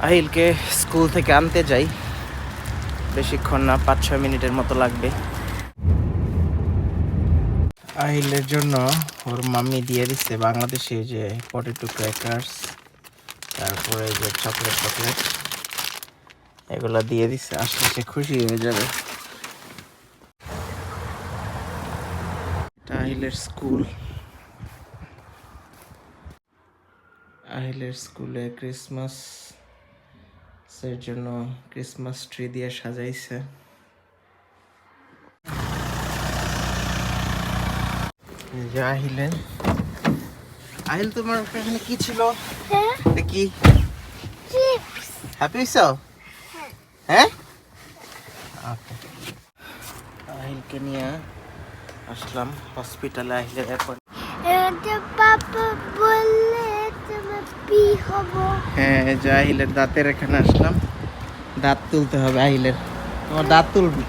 আহিলকে school থেকে আনতে যাই, বেশিক্ষণ না, 5-6 মিনিটের মতো লাগবে। আহিলের জন্য ওর মাম্মি দিয়ে দিচ্ছে বাংলাদেশে যে পটেটো ক্র্যাকার্স, তারপরে যে চকলেট এগুলা দিয়ে দিচ্ছে, আসলে সে খুশি হয়ে যাবে। আহিলের স্কুল, আহিলের স্কুলে ক্রিসমাসের জন্য ক্রিসমাস ট্রি দিয়ে সাজাইছে। আহিলের, আহিল তোমার এখানে কি ছিল দেখি? হ্যাপি হইছো? হ্যাঁ, আহিলকে নিয়ে আসলাম হসপিটালে। আহিলের হ্যাঁ, আহিলের দাঁতের এখানে আসলাম, দাঁত তুলতে হবে আহিলের। তোমার দাঁত তুলবি?